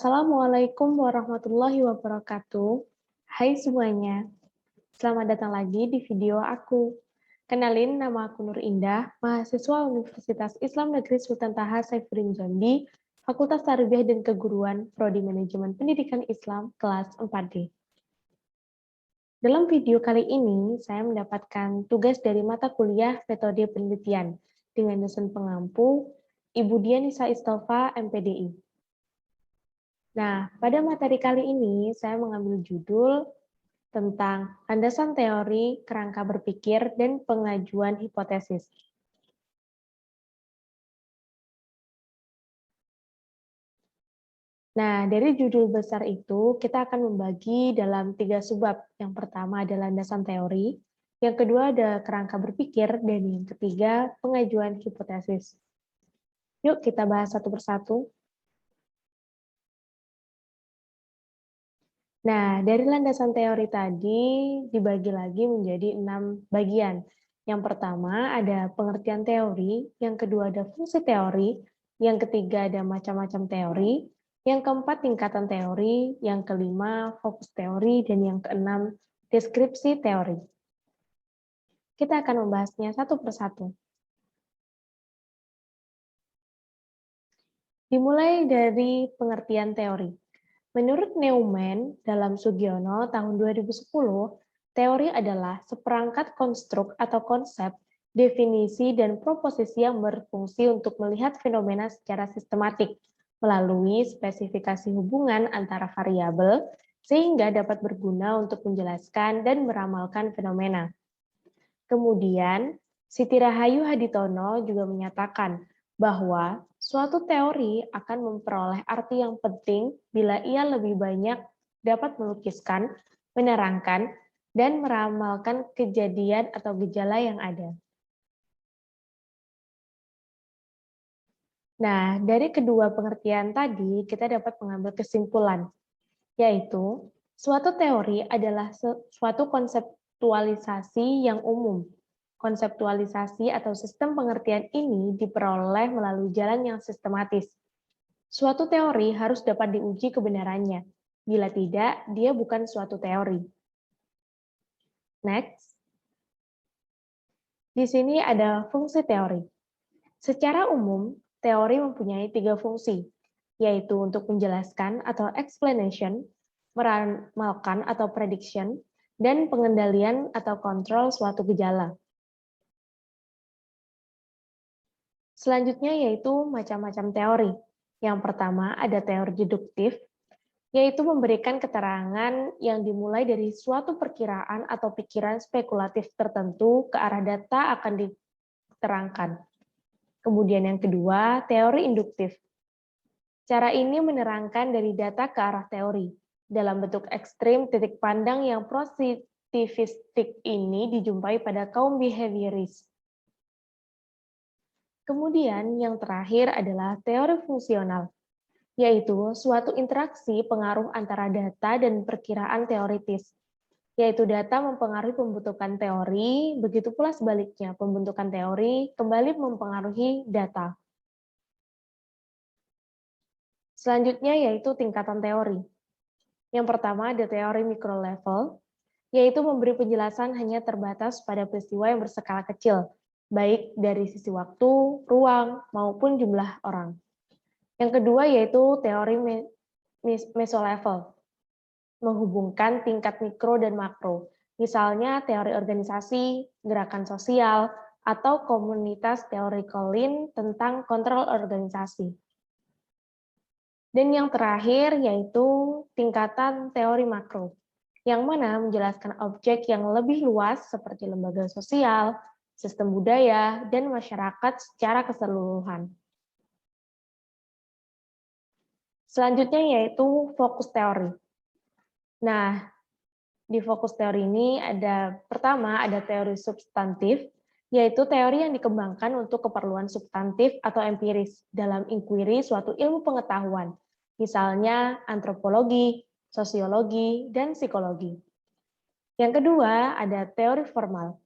Assalamualaikum warahmatullahi wabarakatuh. Hai semuanya, selamat datang lagi di video aku. Kenalin, nama aku Nur Indah, mahasiswa Universitas Islam Negeri Sultan Taha Saifuddin Jambi, Fakultas Tarbiyah dan Keguruan, Prodi Manajemen Pendidikan Islam, kelas 4D. Dalam video kali ini, saya mendapatkan tugas dari mata kuliah Metode Penelitian dengan dosen pengampu Ibu Dian Nisa Istofa, MPDI. Nah, pada materi kali ini saya mengambil judul tentang landasan teori, kerangka berpikir, dan pengajuan hipotesis. Nah, dari judul besar itu, kita akan membagi dalam 3 subbab. Yang pertama adalah landasan teori, yang kedua ada kerangka berpikir, dan yang ketiga pengajuan hipotesis. Yuk kita bahas satu persatu. Nah, dari landasan teori tadi dibagi lagi menjadi 6 bagian. Yang pertama ada pengertian teori, yang kedua ada fungsi teori, yang ketiga ada macam-macam teori, yang keempat tingkatan teori, yang kelima fokus teori, dan yang keenam deskripsi teori. Kita akan membahasnya satu persatu. Dimulai dari pengertian teori. Menurut Neumann dalam Sugiono tahun 2010, teori adalah seperangkat konstruk atau konsep, definisi, dan proposisi yang berfungsi untuk melihat fenomena secara sistematik melalui spesifikasi hubungan antara variabel sehingga dapat berguna untuk menjelaskan dan meramalkan fenomena. Kemudian, Siti Rahayu Haditono juga menyatakan bahwa suatu teori akan memperoleh arti yang penting bila ia lebih banyak dapat melukiskan, menerangkan, dan meramalkan kejadian atau gejala yang ada. Nah, dari kedua pengertian tadi, kita dapat mengambil kesimpulan, yaitu suatu teori adalah suatu konseptualisasi yang umum. Konseptualisasi atau sistem pengertian ini diperoleh melalui jalan yang sistematis. Suatu teori harus dapat diuji kebenarannya. Bila tidak, dia bukan suatu teori. Next. Di sini ada fungsi teori. Secara umum, teori mempunyai 3 fungsi, yaitu untuk menjelaskan atau explanation, meramalkan atau prediction, dan pengendalian atau kontrol suatu gejala. Selanjutnya yaitu macam-macam teori. Yang pertama ada teori deduktif, yaitu memberikan keterangan yang dimulai dari suatu perkiraan atau pikiran spekulatif tertentu ke arah data akan diterangkan. Kemudian yang kedua, teori induktif. Cara ini menerangkan dari data ke arah teori. Dalam bentuk ekstrim, titik pandang yang positivistik ini dijumpai pada kaum behavioris. Kemudian yang terakhir adalah teori fungsional, yaitu suatu interaksi pengaruh antara data dan perkiraan teoritis, yaitu data mempengaruhi pembentukan teori, begitu pula sebaliknya, pembentukan teori kembali mempengaruhi data. Selanjutnya yaitu tingkatan teori. Yang pertama ada teori mikro level, yaitu memberi penjelasan hanya terbatas pada peristiwa yang berskala kecil, baik dari sisi waktu, ruang, maupun jumlah orang. Yang kedua yaitu teori mesolevel, menghubungkan tingkat mikro dan makro, misalnya teori organisasi, gerakan sosial, atau komunitas teori Colin tentang kontrol organisasi. Dan yang terakhir yaitu tingkatan teori makro, yang mana menjelaskan objek yang lebih luas seperti lembaga sosial, sistem budaya, dan masyarakat secara keseluruhan. Selanjutnya yaitu fokus teori. Nah, di fokus teori ini pertama ada teori substantif, yaitu teori yang dikembangkan untuk keperluan substantif atau empiris dalam inquiry suatu ilmu pengetahuan, misalnya antropologi, sosiologi, dan psikologi. Yang kedua ada teori formal.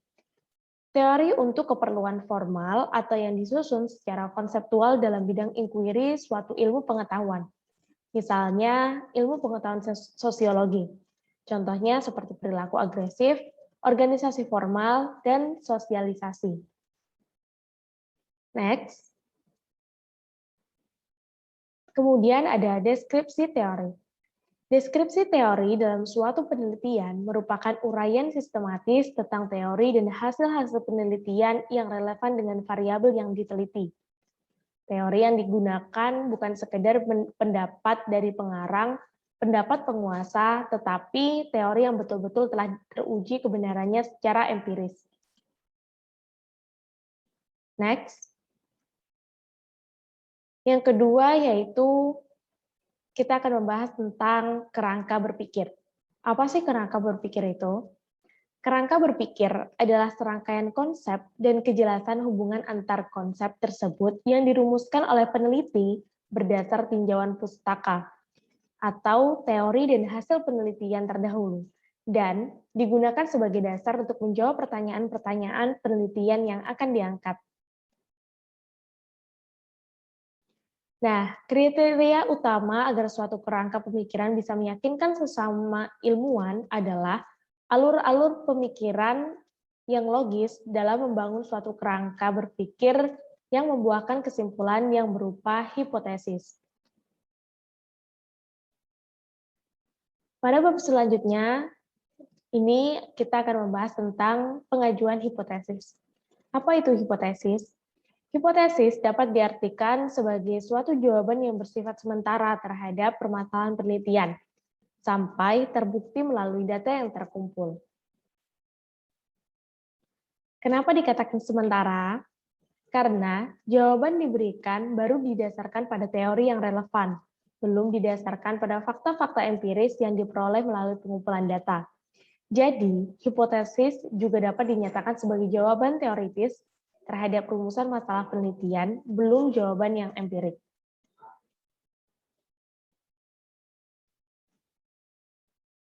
Teori untuk keperluan formal atau yang disusun secara konseptual dalam bidang inquiry suatu ilmu pengetahuan. Misalnya, ilmu pengetahuan sosiologi. Contohnya seperti perilaku agresif, organisasi formal, dan sosialisasi. Next. Kemudian ada deskripsi teori. Deskripsi teori dalam suatu penelitian merupakan uraian sistematis tentang teori dan hasil-hasil penelitian yang relevan dengan variabel yang diteliti. Teori yang digunakan bukan sekedar pendapat dari pengarang, pendapat penguasa, tetapi teori yang betul-betul telah teruji kebenarannya secara empiris. Next. Yang kedua yaitu kita akan membahas tentang kerangka berpikir. Apa sih kerangka berpikir itu? Kerangka berpikir adalah serangkaian konsep dan kejelasan hubungan antar konsep tersebut yang dirumuskan oleh peneliti berdasar tinjauan pustaka atau teori dan hasil penelitian terdahulu, dan digunakan sebagai dasar untuk menjawab pertanyaan-pertanyaan penelitian yang akan diangkat. Nah, kriteria utama agar suatu kerangka pemikiran bisa meyakinkan sesama ilmuwan adalah alur-alur pemikiran yang logis dalam membangun suatu kerangka berpikir yang membuahkan kesimpulan yang berupa hipotesis. Pada bab selanjutnya, ini kita akan membahas tentang pengajuan hipotesis. Apa itu hipotesis? Hipotesis dapat diartikan sebagai suatu jawaban yang bersifat sementara terhadap permasalahan penelitian, sampai terbukti melalui data yang terkumpul. Kenapa dikatakan sementara? Karena jawaban diberikan baru didasarkan pada teori yang relevan, belum didasarkan pada fakta-fakta empiris yang diperoleh melalui pengumpulan data. Jadi, hipotesis juga dapat dinyatakan sebagai jawaban teoritis terhadap rumusan masalah penelitian, belum jawaban yang empirik.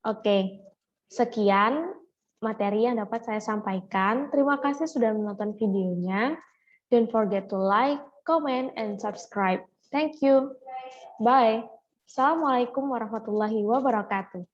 Oke, sekian materi yang dapat saya sampaikan. Terima kasih sudah menonton videonya. Don't forget to like, comment, and subscribe. Thank you. Bye. Assalamualaikum warahmatullahi wabarakatuh.